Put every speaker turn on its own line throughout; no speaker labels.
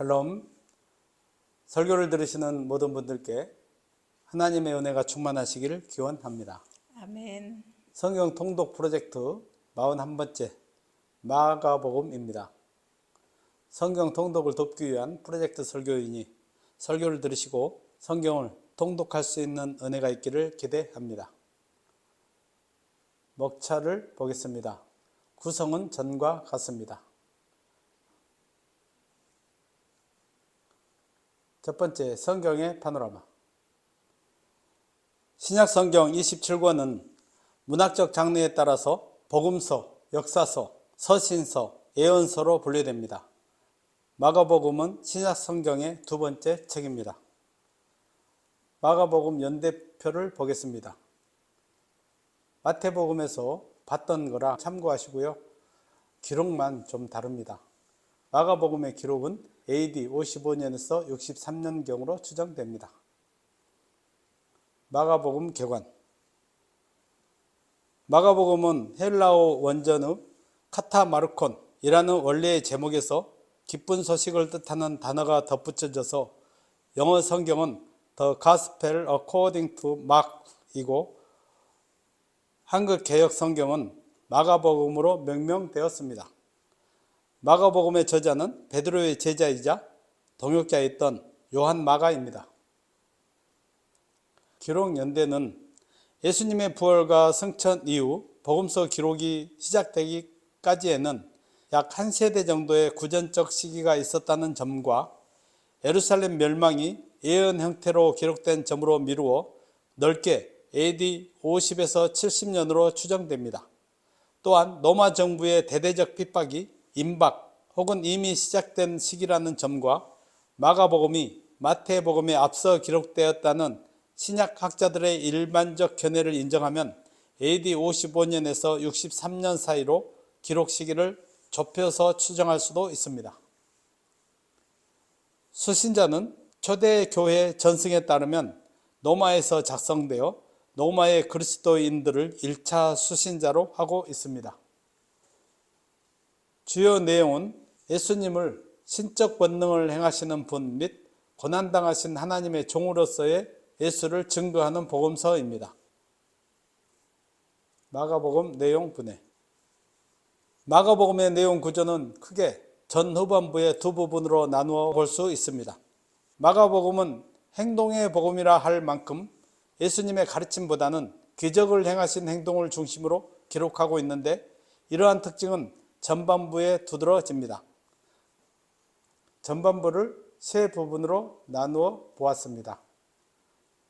샬롬. 설교를 들으시는 모든 분들께 하나님의 은혜가 충만하시기를 기원합니다.
아멘.
성경 통독 프로젝트 41번째 마가복음입니다. 성경 통독을 돕기 위한 프로젝트 설교인이 설교를 들으시고 성경을 통독할 수 있는 은혜가 있기를 기대합니다. 먹차를 보겠습니다. 구성은 전과 같습니다. 첫 번째, 성경의 파노라마. 신약 성경 27권은 문학적 장르에 따라서 복음서, 역사서, 서신서, 예언서로 분류됩니다. 마가복음은 신약 성경의 두 번째 책입니다. 마가복음 연대표를 보겠습니다. 마태복음에서 봤던 거라 참고하시고요. 기록만 좀 다릅니다. 마가복음의 기록은 AD 55년에서 63년경으로 추정됩니다. 마가복음 개관. 마가복음은 헬라어 원전의 카타마르콘이라는 원래의 제목에서 기쁜 소식을 뜻하는 단어가 덧붙여져서 영어 성경은 The Gospel According to Mark이고 한국 개역 성경은 마가복음으로 명명되었습니다. 마가복음의 저자는 베드로의 제자이자 동역자였던 요한 마가입니다. 기록 연대는 예수님의 부활과 승천 이후 복음서 기록이 시작되기까지에는 약 한 세대 정도의 구전적 시기가 있었다는 점과 예루살렘 멸망이 예언 형태로 기록된 점으로 미루어 넓게 AD 50에서 70년으로 추정됩니다. 또한 로마 정부의 대대적 핍박이 임박 혹은 이미 시작된 시기라는 점과 마가복음이 마태복음에 앞서 기록되었다는 신약학자들의 일반적 견해를 인정하면 AD 55년에서 63년 사이로 기록 시기를 좁혀서 추정할 수도 있습니다. 수신자는 초대 교회 전승에 따르면 로마에서 작성되어 로마의 그리스도인들을 1차 수신자로 하고 있습니다. 주요 내용은 예수님을 신적 권능을 행하시는 분 및 고난당하신 하나님의 종으로서의 예수를 증거하는 복음서입니다. 마가복음 내용 분해. 마가복음의 내용 구조는 크게 전후반부의 두 부분으로 나누어 볼 수 있습니다. 마가복음은 행동의 복음이라 할 만큼 예수님의 가르침보다는 기적을 행하신 행동을 중심으로 기록하고 있는데 이러한 특징은 전반부에 두드러집니다. 전반부를 세 부분으로 나누어 보았습니다.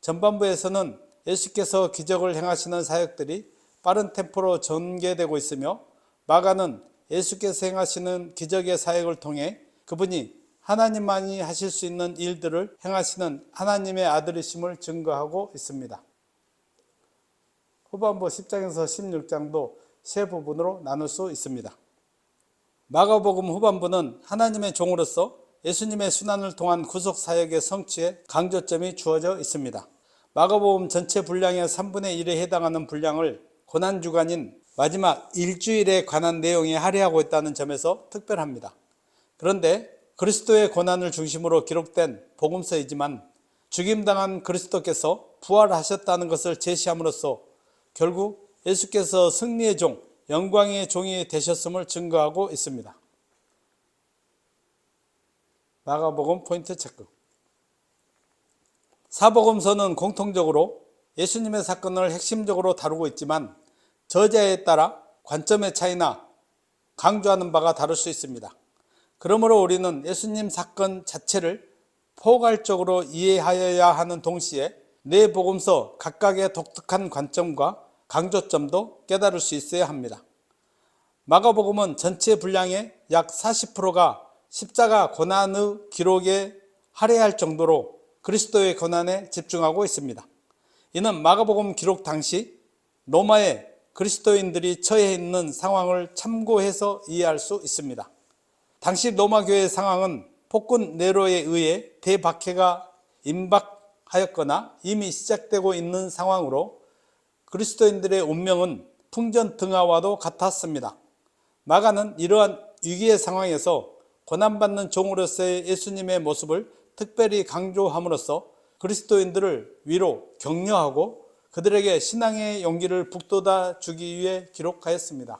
전반부에서는 예수께서 기적을 행하시는 사역들이 빠른 템포로 전개되고 있으며 마가는 예수께서 행하시는 기적의 사역을 통해 그분이 하나님만이 하실 수 있는 일들을 행하시는 하나님의 아들이심을 증거하고 있습니다. 후반부 10장에서 16장도 세 부분으로 나눌 수 있습니다. 마가복음 후반부는 하나님의 종으로서 예수님의 순환을 통한 구속사역의 성취에 강조점이 주어져 있습니다. 마가복음 전체 분량의 3분의 1에 해당하는 분량을 고난주간인 마지막 일주일에 관한 내용에 할애하고 있다는 점에서 특별합니다. 그런데 그리스도의 고난을 중심으로 기록된 복음서이지만 죽임당한 그리스도께서 부활하셨다는 것을 제시함으로써 결국 예수께서 승리의 종, 영광의 종이 되셨음을 증거하고 있습니다. 마가복음 포인트 체크. 사복음서는 공통적으로 예수님의 사건을 핵심적으로 다루고 있지만 저자에 따라 관점의 차이나 강조하는 바가 다를 수 있습니다. 그러므로 우리는 예수님 사건 자체를 포괄적으로 이해하여야 하는 동시에 네 복음서 각각의 독특한 관점과 강조점도 깨달을 수 있어야 합니다. 마가복음은 전체 분량의 약 40%가 십자가 고난의 기록에 할애할 정도로 그리스도의 고난에 집중하고 있습니다. 이는 마가복음 기록 당시 로마의 그리스도인들이 처해 있는 상황을 참고해서 이해할 수 있습니다. 당시 로마 교회의 상황은 폭군 네로에 의해 대박해가 임박하였거나 이미 시작되고 있는 상황으로 그리스도인들의 운명은 풍전등화와도 같았습니다. 마가는 이러한 위기의 상황에서 고난받는 종으로서의 예수님의 모습을 특별히 강조함으로써 그리스도인들을 위로 격려하고 그들에게 신앙의 용기를 북돋아 주기 위해 기록하였습니다.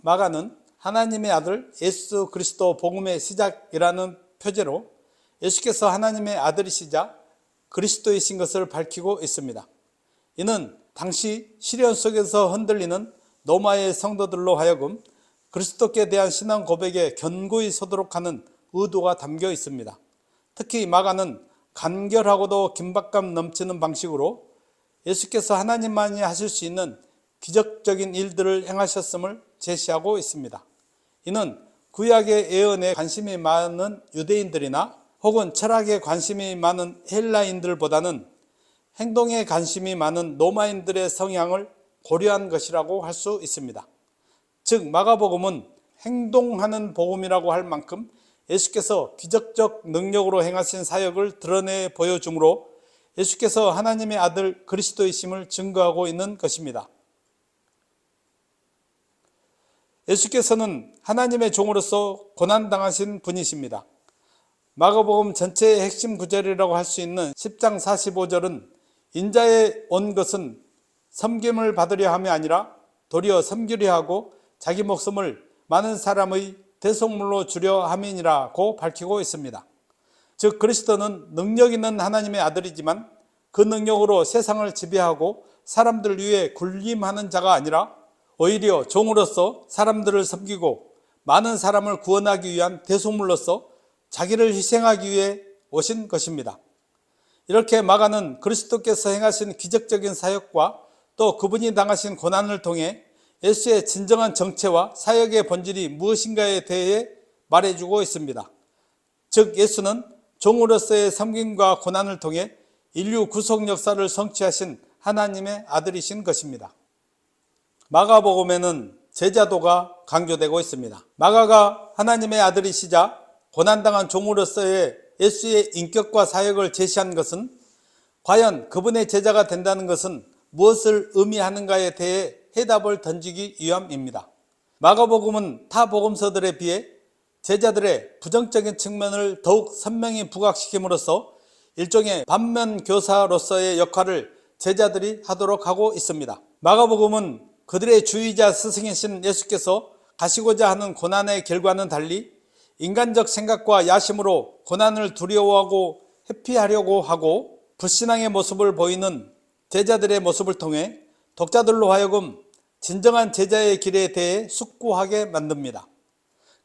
마가는 하나님의 아들 예수 그리스도 복음의 시작이라는 표제로 예수께서 하나님의 아들이시자 그리스도이신 것을 밝히고 있습니다. 이는 당시 시련 속에서 흔들리는 로마의 성도들로 하여금 그리스도께 대한 신앙 고백에 견고히 서도록 하는 의도가 담겨 있습니다. 특히 마가는 간결하고도 긴박감 넘치는 방식으로 예수께서 하나님만이 하실 수 있는 기적적인 일들을 행하셨음을 제시하고 있습니다. 이는 구약의 예언에 관심이 많은 유대인들이나 혹은 철학에 관심이 많은 헬라인들보다는 행동에 관심이 많은 로마인들의 성향을 고려한 것이라고 할 수 있습니다. 즉 마가복음은 행동하는 복음이라고 할 만큼 예수께서 기적적 능력으로 행하신 사역을 드러내 보여주므로 예수께서 하나님의 아들 그리스도이심을 증거하고 있는 것입니다. 예수께서는 하나님의 종으로서 고난당하신 분이십니다. 마가복음 전체의 핵심 구절이라고 할 수 있는 10장 45절은 인자에 온 것은 섬김을 받으려 함이 아니라 도리어 섬기려 하고 자기 목숨을 많은 사람의 대속물로 주려 함이니라고 밝히고 있습니다. 즉 그리스도는 능력 있는 하나님의 아들이지만 그 능력으로 세상을 지배하고 사람들 위해 군림하는 자가 아니라 오히려 종으로서 사람들을 섬기고 많은 사람을 구원하기 위한 대속물로서 자기를 희생하기 위해 오신 것입니다. 이렇게 마가는 그리스도께서 행하신 기적적인 사역과 또 그분이 당하신 고난을 통해 예수의 진정한 정체와 사역의 본질이 무엇인가에 대해 말해주고 있습니다. 즉 예수는 종으로서의 섬김과 고난을 통해 인류 구속 역사를 성취하신 하나님의 아들이신 것입니다. 마가복음에는 제자도가 강조되고 있습니다. 마가가 하나님의 아들이시자 고난당한 종으로서의 예수의 인격과 사역을 제시한 것은 과연 그분의 제자가 된다는 것은 무엇을 의미하는가에 대해 해답을 던지기 위함입니다. 마가복음은 타 복음서들에 비해 제자들의 부정적인 측면을 더욱 선명히 부각시킴으로써 일종의 반면교사로서의 역할을 제자들이 하도록 하고 있습니다. 마가복음은 그들의 주의자 스승이신 예수께서 가시고자 하는 고난의 결과는 달리 인간적 생각과 야심으로 고난을 두려워하고 회피하려고 하고 불신앙의 모습을 보이는 제자들의 모습을 통해 독자들로 하여금 진정한 제자의 길에 대해 숙고하게 만듭니다.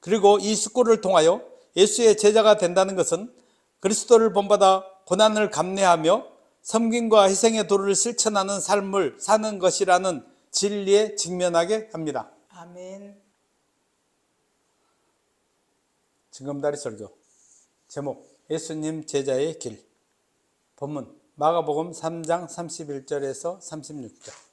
그리고 이 숙고를 통하여 예수의 제자가 된다는 것은 그리스도를 본받아 고난을 감내하며 섬김과 희생의 도를 실천하는 삶을 사는 것이라는 진리에 직면하게 합니다.
아멘.
징검다리 설교 제목 예수님 제자의 길. 본문 마가복음 3장 31절에서 36절.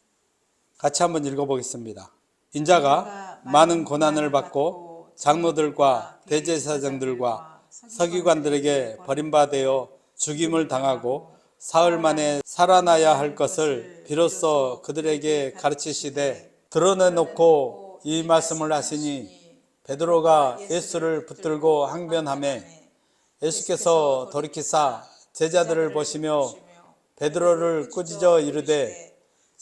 같이 한번 읽어보겠습니다. 인자가 많은 고난을 받고 장로들과 대제사장들과 서기관들에게 버림받아 죽임을 당하고 사흘 만에 살아나야 할 것을 비로소 그들에게 가르치시되 드러내놓고 이 말씀을 하시니 베드로가 예수를 붙들고 항변하매 예수께서 돌이키사 제자들을 보시며 베드로를 꾸짖어 이르되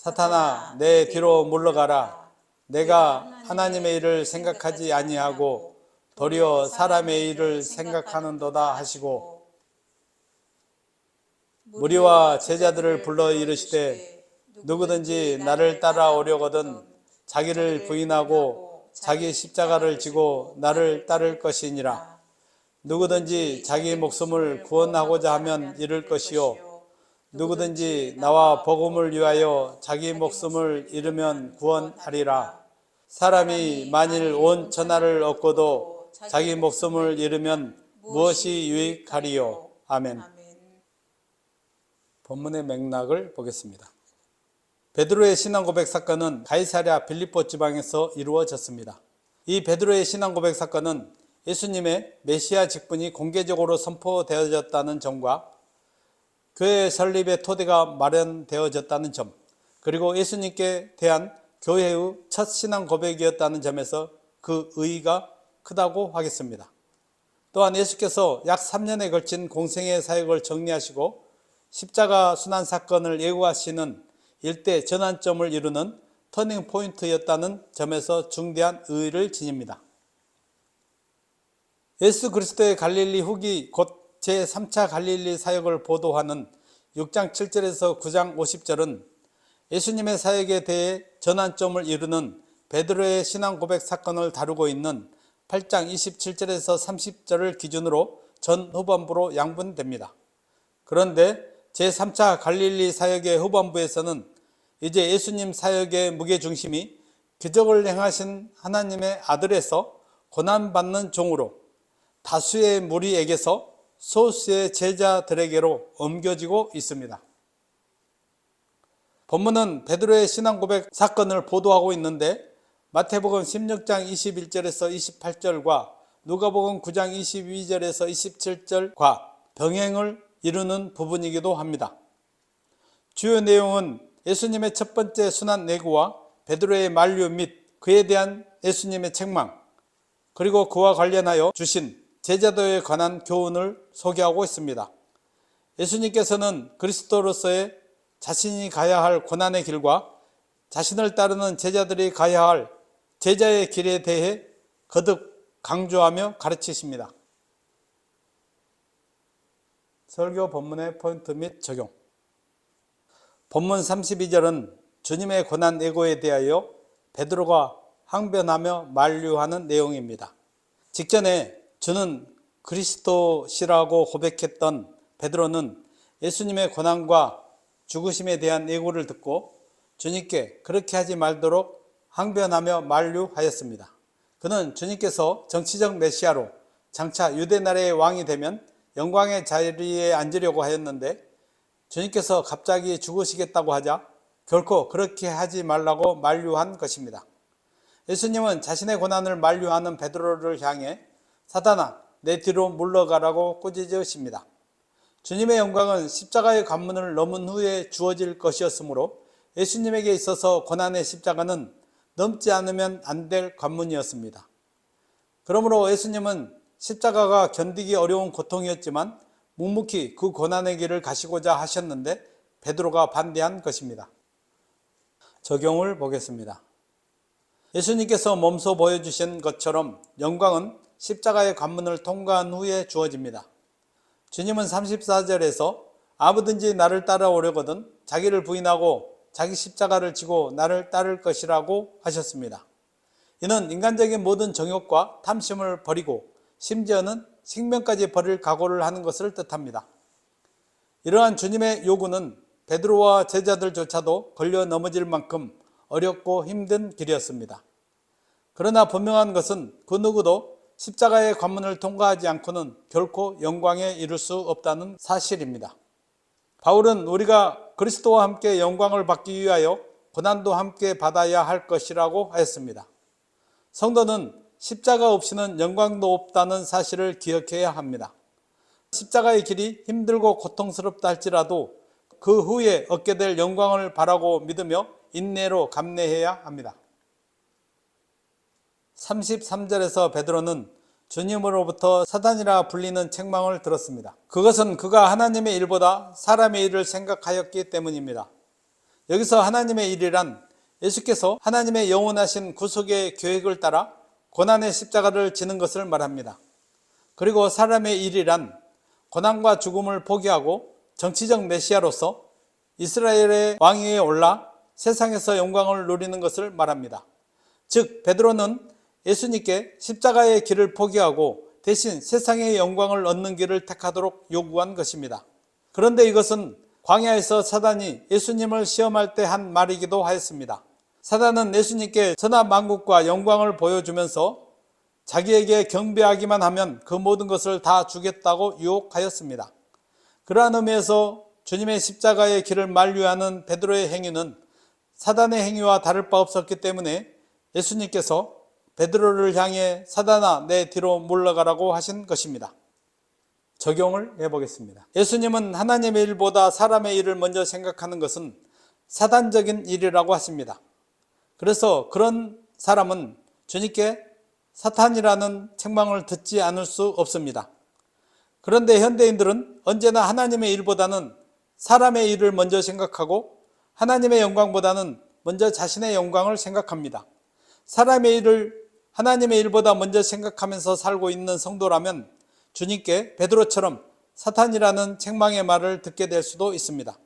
사탄아 내 뒤로 물러가라. 내가 하나님의 일을 생각하지 아니하고 도리어 사람의 일을 생각하는도다 하시고 무리와 제자들을 불러 이르시되 누구든지 나를 따라오려거든 자기를 부인하고 자기 십자가를 지고 나를 따를 것이니라. 누구든지 자기 목숨을 구원하고자 하면 잃을 것이요 누구든지 나와 복음을 위하여 자기 목숨을 잃으면 구원하리라. 사람이 만일 온 천하를 얻고도 자기 목숨을 잃으면 무엇이 유익하리요. 아멘. 본문의 맥락을 보겠습니다. 베드로의 신앙 고백 사건은 가이사랴 빌립보 지방에서 이루어졌습니다. 이 베드로의 신앙 고백 사건은 예수님의 메시아 직분이 공개적으로 선포되어졌다는 점과 교회 설립의 토대가 마련되어졌다는 점, 그리고 예수님께 대한 교회의 첫 신앙 고백이었다는 점에서 그 의의가 크다고 하겠습니다. 또한 예수께서 약 3년에 걸친 공생의 사역을 정리하시고 십자가 순환 사건을 예고하시는 일대 전환점을 이루는 터닝 포인트였다는 점에서 중대한 의의를 지닙니다. 예수 그리스도의 갈릴리 후기 곧 제3차 갈릴리 사역을 보도하는 6장 7절에서 9장 50절은 예수님의 사역에 대해 전환점을 이루는 베드로의 신앙 고백 사건을 다루고 있는 8장 27절에서 30절을 기준으로 전 후반부로 양분됩니다. 그런데 제3차 갈릴리 사역의 후반부에서는 이제 예수님 사역의 무게중심이 기적을 행하신 하나님의 아들에서 고난받는 종으로 다수의 무리에게서 소수의 제자들에게로 옮겨지고 있습니다. 본문은 베드로의 신앙 고백 사건을 보도하고 있는데 마태복음 16장 21절에서 28절과 누가복음 9장 22절에서 27절과 병행을 이루는 부분이기도 합니다. 주요 내용은 예수님의 첫 번째 순환 내구와 베드로의 만류 및 그에 대한 예수님의 책망, 그리고 그와 관련하여 주신 제자도에 관한 교훈을 소개하고 있습니다. 예수님께서는 그리스도로서의 자신이 가야 할 고난의 길과 자신을 따르는 제자들이 가야 할 제자의 길에 대해 거듭 강조하며 가르치십니다. 설교 본문의 포인트 및 적용. 본문 32절은 주님의 고난 예고에 대하여 베드로가 항변하며 만류하는 내용입니다. 직전에 주는 그리스도시라고 고백했던 베드로는 예수님의 고난과 죽으심에 대한 예고를 듣고 주님께 그렇게 하지 말도록 항변하며 만류하였습니다. 그는 주님께서 정치적 메시아로 장차 유대 나라의 왕이 되면 영광의 자리에 앉으려고 하였는데 주님께서 갑자기 죽으시겠다고 하자 결코 그렇게 하지 말라고 만류한 것입니다. 예수님은 자신의 고난을 만류하는 베드로를 향해 사단아 내 뒤로 물러가라고 꾸짖으십니다. 주님의 영광은 십자가의 관문을 넘은 후에 주어질 것이었으므로 예수님에게 있어서 고난의 십자가는 넘지 않으면 안 될 관문이었습니다. 그러므로 예수님은 십자가가 견디기 어려운 고통이었지만 묵묵히 그 고난의 길을 가시고자 하셨는데 베드로가 반대한 것입니다. 적용을 보겠습니다. 예수님께서 몸소 보여주신 것처럼 영광은 십자가의 관문을 통과한 후에 주어집니다. 주님은 34절에서 아무든지 나를 따라오려거든 자기를 부인하고 자기 십자가를 지고 나를 따를 것이라고 하셨습니다. 이는 인간적인 모든 정욕과 탐심을 버리고 심지어는 생명까지 버릴 각오를 하는 것을 뜻합니다. 이러한 주님의 요구는 베드로와 제자들조차도 걸려 넘어질 만큼 어렵고 힘든 길이었습니다. 그러나 분명한 것은 그 누구도 십자가의 관문을 통과하지 않고는 결코 영광에 이를 수 없다는 사실입니다. 바울은 우리가 그리스도와 함께 영광을 받기 위하여 고난도 함께 받아야 할 것이라고 하였습니다. 성도는 십자가 없이는 영광도 없다는 사실을 기억해야 합니다. 십자가의 길이 힘들고 고통스럽다 할지라도 그 후에 얻게 될 영광을 바라고 믿으며 인내로 감내해야 합니다. 33절에서 베드로는 주님으로부터 사단이라 불리는 책망을 들었습니다. 그것은 그가 하나님의 일보다 사람의 일을 생각하였기 때문입니다. 여기서 하나님의 일이란 예수께서 하나님의 영원하신 구속의 계획을 따라 고난의 십자가를 지는 것을 말합니다. 그리고 사람의 일이란 고난과 죽음을 포기하고 정치적 메시아로서 이스라엘의 왕위에 올라 세상에서 영광을 누리는 것을 말합니다. 즉 베드로는 예수님께 십자가의 길을 포기하고 대신 세상의 영광을 얻는 길을 택하도록 요구한 것입니다. 그런데 이것은 광야에서 사단이 예수님을 시험할 때 한 말이기도 하였습니다. 사단은 예수님께 천하만국과 영광을 보여주면서 자기에게 경배하기만 하면 그 모든 것을 다 주겠다고 유혹하였습니다. 그러한 의미에서 주님의 십자가의 길을 만류하는 베드로의 행위는 사단의 행위와 다를 바 없었기 때문에 예수님께서 베드로를 향해 사단아 내 뒤로 물러가라고 하신 것입니다. 적용을 해보겠습니다. 예수님은 하나님의 일보다 사람의 일을 먼저 생각하는 것은 사단적인 일이라고 하십니다. 그래서 그런 사람은 주님께 사탄이라는 책망을 듣지 않을 수 없습니다. 그런데 현대인들은 언제나 하나님의 일보다는 사람의 일을 먼저 생각하고 하나님의 영광보다는 먼저 자신의 영광을 생각합니다. 사람의 일을 하나님의 일보다 먼저 생각하면서 살고 있는 성도라면 주님께 베드로처럼 사탄이라는 책망의 말을 듣게 될 수도 있습니다.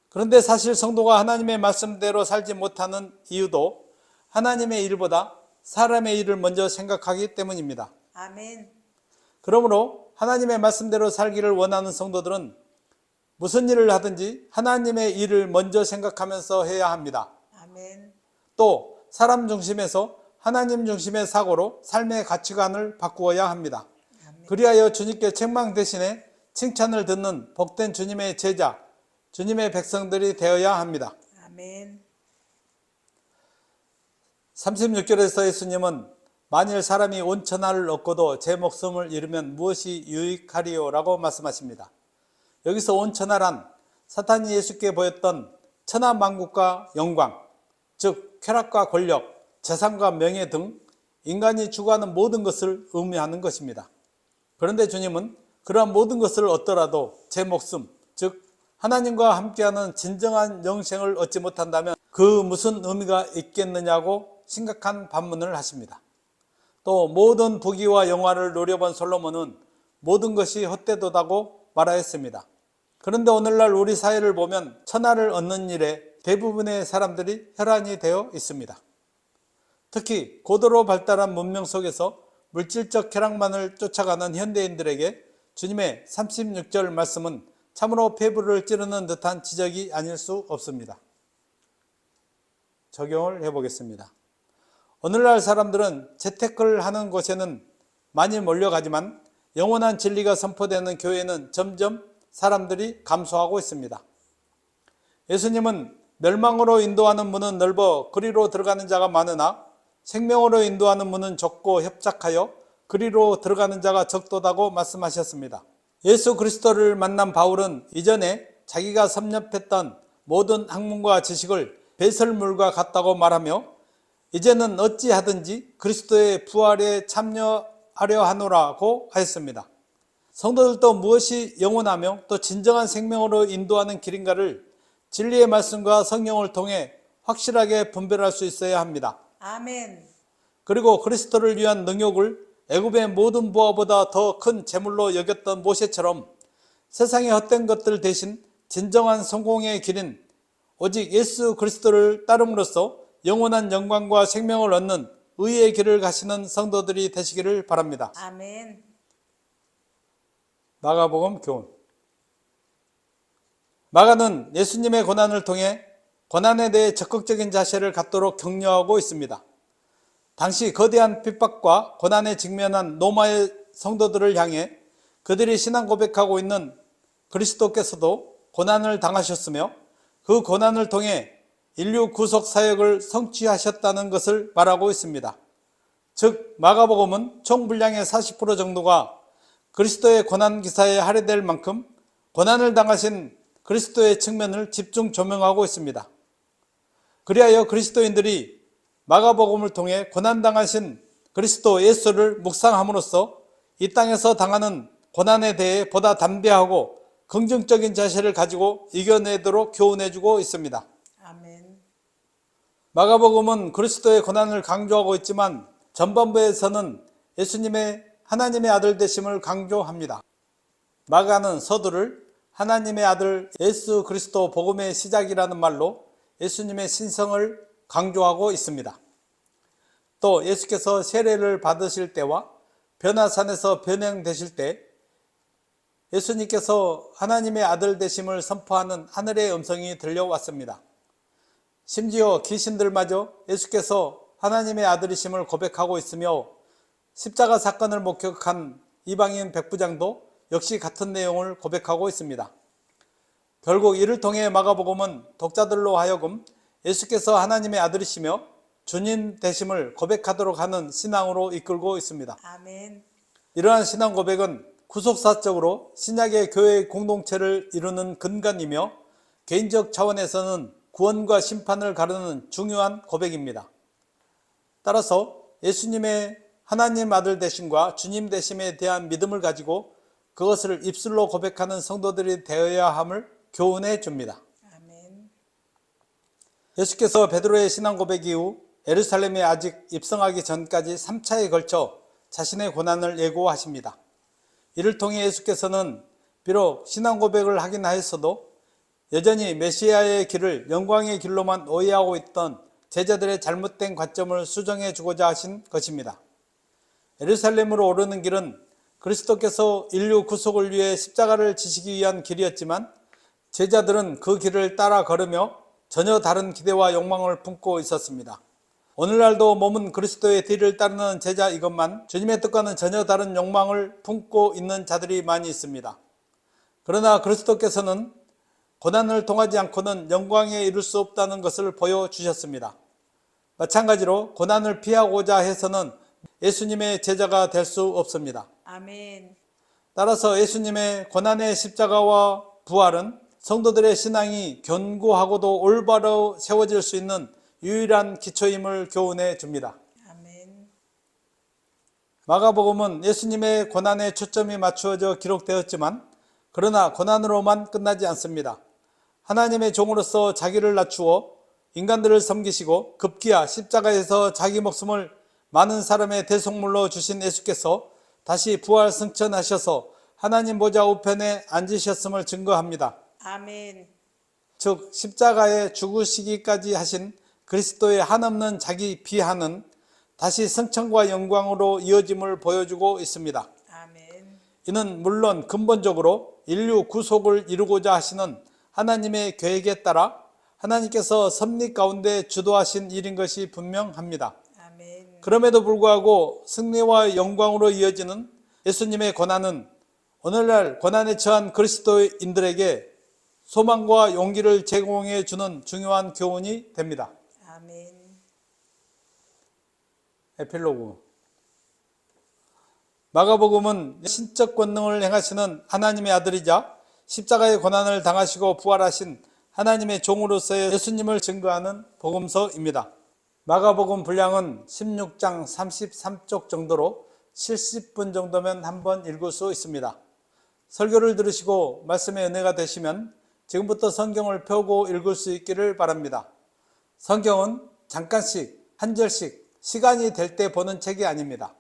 그런데 사실 성도가 하나님의 말씀대로 살지 못하는 이유도 하나님의 일보다 사람의 일을 먼저 생각하기 때문입니다.
아멘.
그러므로 하나님의 말씀대로 살기를 원하는 성도들은 무슨 일을 하든지 하나님의 일을 먼저 생각하면서 해야 합니다.
아멘.
또 사람 중심에서 하나님 중심의 사고로 삶의 가치관을 바꾸어야 합니다.
아멘.
그리하여 주님께 책망 대신에 칭찬을 듣는 복된 주님의 제자, 주님의 백성들이 되어야 합니다.
아멘.
36절에서 예수님은 만일 사람이 온 천하를 얻고도 제 목숨을 잃으면 무엇이 유익하리요? 라고 말씀하십니다. 여기서 온 천하란 사탄이 예수께 보였던 천하 만국과 영광, 즉 쾌락과 권력, 재산과 명예 등 인간이 추구하는 모든 것을 의미하는 것입니다. 그런데 주님은 그러한 모든 것을 얻더라도 제 목숨, 즉 하나님과 함께하는 진정한 영생을 얻지 못한다면 그 무슨 의미가 있겠느냐고 심각한 반문을 하십니다. 또 모든 부귀와 영화를 누려본 솔로몬은 모든 것이 헛되도다고 말하였습니다. 그런데 오늘날 우리 사회를 보면 천하를 얻는 일에 대부분의 사람들이 혈안이 되어 있습니다. 특히 고도로 발달한 문명 속에서 물질적 쾌락만을 쫓아가는 현대인들에게 주님의 36절 말씀은 참으로 폐부를 찌르는 듯한 지적이 아닐 수 없습니다. 적용을 해보겠습니다. 오늘날 사람들은 재테크를 하는 곳에는 많이 몰려가지만 영원한 진리가 선포되는 교회는 점점 사람들이 감소하고 있습니다. 예수님은 멸망으로 인도하는 문은 넓어 그리로 들어가는 자가 많으나 생명으로 인도하는 문은 좁고 협착하여 그리로 들어가는 자가 적도다고 말씀하셨습니다. 예수 그리스도를 만난 바울은 이전에 자기가 섭렵했던 모든 학문과 지식을 배설물과 같다고 말하며 이제는 어찌하든지 그리스도의 부활에 참여하려 하노라고 하였습니다. 성도들도 무엇이 영원하며 또 진정한 생명으로 인도하는 길인가를 진리의 말씀과 성령을 통해 확실하게 분별할 수 있어야 합니다.
아멘.
그리고 그리스도를 위한 능욕을 애굽의 모든 부하보다 더 큰 재물로 여겼던 모세처럼 세상의 헛된 것들 대신 진정한 성공의 길인 오직 예수 그리스도를 따름으로써 영원한 영광과 생명을 얻는 의의 길을 가시는 성도들이 되시기를 바랍니다.
아멘.
마가복음 교훈. 마가는 예수님의 고난을 통해 고난에 대해 적극적인 자세를 갖도록 격려하고 있습니다. 당시 거대한 핍박과 고난에 직면한 로마의 성도들을 향해 그들이 신앙 고백하고 있는 그리스도께서도 고난을 당하셨으며 그 고난을 통해 인류 구속 사역을 성취하셨다는 것을 말하고 있습니다. 즉 마가복음은 총 분량의 40% 정도가 그리스도의 고난 기사에 할애될 만큼 고난을 당하신 그리스도의 측면을 집중 조명하고 있습니다. 그리하여 그리스도인들이 마가복음을 통해 고난당하신 그리스도 예수를 묵상함으로써 이 땅에서 당하는 고난에 대해 보다 담대하고 긍정적인 자세를 가지고 이겨내도록 교훈해주고 있습니다.
아멘.
마가복음은 그리스도의 고난을 강조하고 있지만 전반부에서는 예수님의 하나님의 아들 되심을 강조합니다. 마가는 서두를 하나님의 아들 예수 그리스도 복음의 시작이라는 말로 예수님의 신성을 강조하고 있습니다. 또 예수께서 세례를 받으실 때와 변화산에서 변행되실 때 예수님께서 하나님의 아들 되심을 선포하는 하늘의 음성이 들려왔습니다. 심지어 귀신들마저 예수께서 하나님의 아들이심을 고백하고 있으며 십자가 사건을 목격한 이방인 백부장도 역시 같은 내용을 고백하고 있습니다. 결국 이를 통해 마가복음은 독자들로 하여금 예수께서 하나님의 아들이시며 주님 되심을 고백하도록 하는 신앙으로 이끌고 있습니다.
아멘.
이러한 신앙 고백은 구속사적으로 신약의 교회의 공동체를 이루는 근간이며 개인적 차원에서는 구원과 심판을 가르는 중요한 고백입니다. 따라서 예수님의 하나님 아들 되심과 주님 되심에 대한 믿음을 가지고 그것을 입술로 고백하는 성도들이 되어야 함을 교훈해 줍니다.
아멘.
예수께서 베드로의 신앙 고백 이후 예루살렘에 아직 입성하기 전까지 3차에 걸쳐 자신의 고난을 예고하십니다. 이를 통해 예수께서는 비록 신앙 고백을 하긴 하였어도 여전히 메시아의 길을 영광의 길로만 오해하고 있던 제자들의 잘못된 관점을 수정해 주고자 하신 것입니다. 예루살렘으로 오르는 길은 그리스도께서 인류 구속을 위해 십자가를 지시기 위한 길이었지만 제자들은 그 길을 따라 걸으며 전혀 다른 기대와 욕망을 품고 있었습니다. 오늘날도 몸은 그리스도의 뒤를 따르는 제자 이것만 주님의 뜻과는 전혀 다른 욕망을 품고 있는 자들이 많이 있습니다. 그러나 그리스도께서는 고난을 통하지 않고는 영광에 이를 수 없다는 것을 보여주셨습니다. 마찬가지로 고난을 피하고자 해서는 예수님의 제자가 될 수 없습니다.
아멘.
따라서 예수님의 고난의 십자가와 부활은 성도들의 신앙이 견고하고도 올바로 세워질 수 있는 유일한 기초임을 교훈해 줍니다.
아멘.
마가복음은 예수님의 고난에 초점이 맞추어져 기록되었지만 그러나 고난으로만 끝나지 않습니다. 하나님의 종으로서 자기를 낮추어 인간들을 섬기시고 급기야 십자가에서 자기 목숨을 많은 사람의 대속물로 주신 예수께서 다시 부활 승천하셔서 하나님 보좌 우편에 앉으셨음을 증거합니다.
아멘.
즉 십자가에 죽으시기까지 하신 그리스도의 한없는 자기 비하는 다시 승천과 영광으로 이어짐을 보여주고 있습니다.
아멘.
이는 물론 근본적으로 인류 구속을 이루고자 하시는 하나님의 계획에 따라 하나님께서 섭리 가운데 주도하신 일인 것이 분명합니다.
아멘.
그럼에도 불구하고 승리와 영광으로 이어지는 예수님의 고난은 오늘날 고난에 처한 그리스도인들에게 소망과 용기를 제공해 주는 중요한 교훈이 됩니다.
아멘.
에필로그. 마가복음은 신적 권능을 행하시는 하나님의 아들이자 십자가의 고난을 당하시고 부활하신 하나님의 종으로서의 예수님을 증거하는 복음서입니다. 마가복음 분량은 16장 33쪽 정도로 70분 정도면 한번 읽을 수 있습니다. 설교를 들으시고 말씀의 은혜가 되시면 지금부터 성경을 펴고 읽을 수 있기를 바랍니다. 성경은 잠깐씩 한 절씩 시간이 될 때 보는 책이 아닙니다.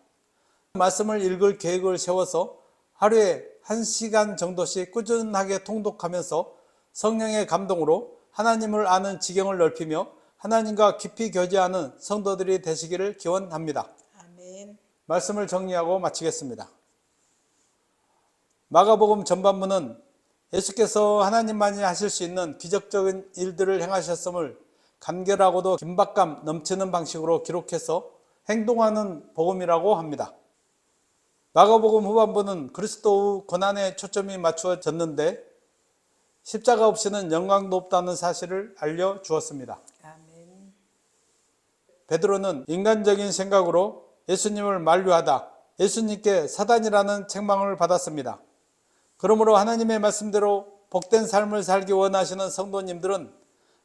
말씀을 읽을 계획을 세워서 하루에 1시간 정도씩 꾸준하게 통독하면서 성령의 감동으로 하나님을 아는 지경을 넓히며 하나님과 깊이 교제하는 성도들이 되시기를 기원합니다.
아멘.
말씀을 정리하고 마치겠습니다. 마가복음 전반부는 예수께서 하나님만이 하실 수 있는 기적적인 일들을 행하셨음을 간결하고도 긴박감 넘치는 방식으로 기록해서 행동하는 복음이라고 합니다. 마가복음 후반부는 그리스도 후 고난에 초점이 맞추어졌는데 십자가 없이는 영광도 없다는 사실을 알려주었습니다.
아멘.
베드로는 인간적인 생각으로 예수님을 만류하다 예수님께 사단이라는 책망을 받았습니다. 그러므로 하나님의 말씀대로 복된 삶을 살기 원하시는 성도님들은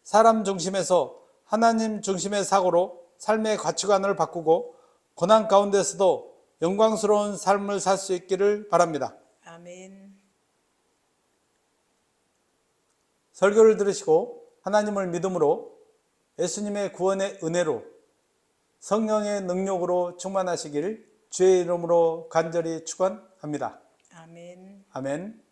사람 중심에서 하나님 중심의 사고로 삶의 가치관을 바꾸고 고난 가운데서도 영광스러운 삶을 살 수 있기를 바랍니다.
아멘.
설교를 들으시고 하나님을 믿음으로 예수님의 구원의 은혜로 성령의 능력으로 충만하시기를 주의 이름으로 간절히 축원합니다.
아멘.
아멘.